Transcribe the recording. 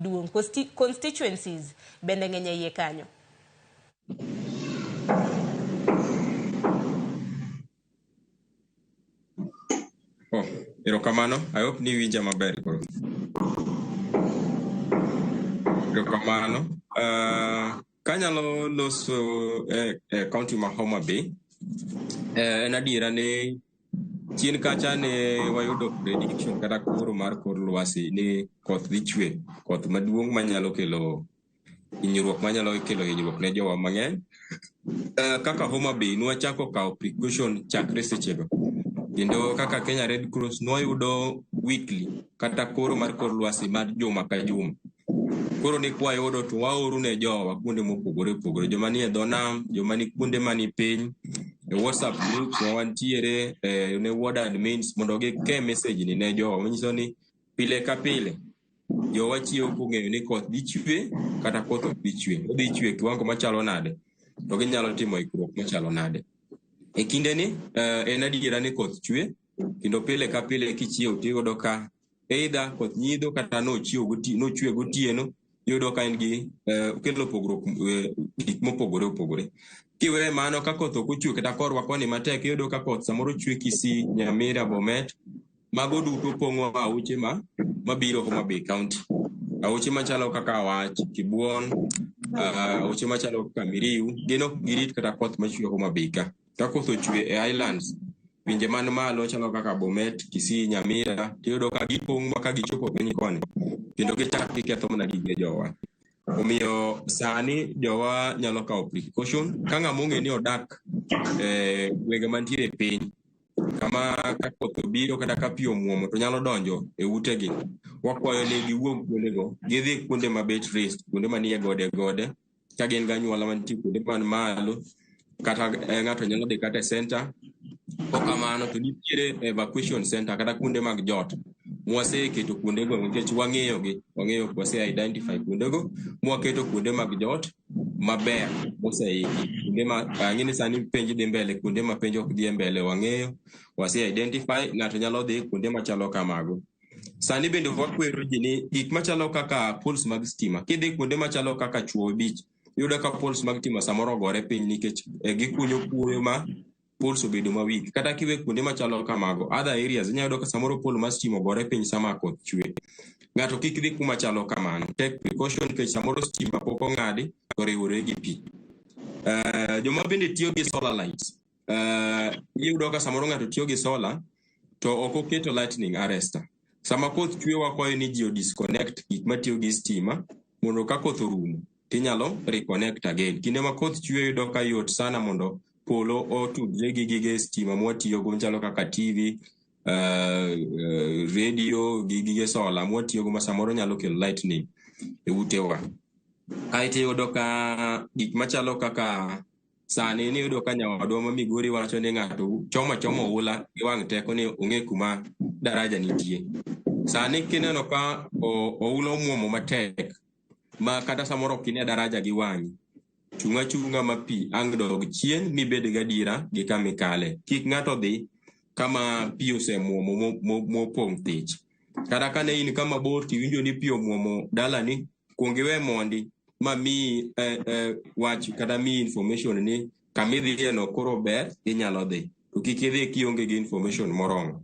duong constituencies bende ng'eny iye kanyo. Erokamano. I hope ni winja maber koro. Erokamano. Kanyalo loso county ma Homa Bay. En adiera ne chien kacha ne wayudo prediction kata koro mar kor lwasi ni koth dhi chwe, koth maduong' manyalo kelo hinyruok ne jowa mang'eny. Kaka Homa Bay nwachako kawo precaution chakre sechego. Kendo kaka Kenya Red Cross nwayudo weekly kata koro mar kor lwasi mar juma ka juma. Koro ni kwa yudo to waoru ne jowa kuonde mopogore opogore, joma ni e dho nam, joma ni kuonde mani piny, WhatsApp groups wantiere ne ward admins mondo gike message ni ne jowa manyiso ni pile ka pile jowa chiwo kong'eyo ni koth dhi chwe kata koth ok dhi chwe. Odhi chwe kiwango machalo nade to ginyalo timo ikruok machalo nade. E kinde ni en adiera ni koth chwe kendo pile ka pile kichiew tiyudo ka either koth nyidho kata nochwe gotieno, yudo ka en gi kelo pogruok gik mopogore opogore. Kiwe mano ka koth ok ochwe kata korwa koni matek, yudo ka koth samoro chwe Kisii, Nyamira, Bomet, mago duto pong'o auche mabiro Homa Bay County. Auche machalo kaka Awach, Kibuon, auche machalo kaka Miriu, gin ok girit kata koth machwe Homa Bay ka. Ka koth ochwe e islands, pinje man malo chalo kaka Bomet, Kisii, Nyamira, tiyudo ka gipong' ma ka gichopo piny koni kendo gichak giketho mana gige jowa. Omiyo sani jowa nyalo kawo precaution ka ng'ama ong'e ni odak gwenge mantiere piny kama ka koth obiro kata ka pi omuomo to nyalo donjo e utegi. Wakwayo ni giwuog kuondego gidhi kuonde mabet raised, kuonde manie gode ka gin ganyuola mantie kuonde man malo, kata ng'ato nyalo dhi kata e center. Okamano to nitiere evacuation center kata kuonde mag jot mwaseketo kuondego nikech wang'eyo wase identify kuondego mwaketo kuonde mag jot maber moseiki. Kuonde ma ng'ini sani penj dhi mbele, kuonde ma penj ok dhi mbele wang'eyo, wase identify, ng'ato nyalo dhi kuonde machalo kamago. Sani bende wakwero ji ni gik machalo kaka poles mag stima, kidhi kuonde machalo kaka Chuo Beach, yudo ka poles mag stima samoro ogore piny nikech gikunyo kuoyo ma poles obedo mawik. Kata kiwe kuonde machalo kamago, other areas inyalo yudo ka samoro pole mar stima ogore piny sama koth chwe. Ng'ato kik dhi kuma chalo kamano, take precaution nikech samoro stima pok ong'adi to riwore gi pi. Joma bende tiyo gi solar lights, iyudo ka samoro ng'ato tiyo gi solar to ok oketo lightning arrestor. Sama koth chwe wakwayo ni ji disconnect gik matiyo gi stima mondo ka koth orumo tinyalo reconnect again. Kinde ma koth chwe yudo ka yot sana mondo polo otudre gi gige stima mwatiyogo machalo kaka TV, radio, gige solar mwatiyogo ma samoro nyalo kelo lightning e utewa. Aeto yudo ka gik machalo kaka sani ni yudo ka nyawadwa ma Migori wacho ni ng'ato chomo ohula gi wang' teko ni ong'e kuma daraja nitie. Sani kineno ka ohula omuomo matek ma kata samoro kine daraja gi wang'i, chunga ma pi ang' dog chien mibed gadiera gi kamikale. Kik ng'ato dhi kama pi osemuomo mopong' thich. Kata kane in kama bor tiwinjo ni pi omuomo dalani, kuong iwe mondi ma mi wach kata mi information ni kamidhiye no koro ber inyalo dhi. To kik idhi kionge gi information moromo.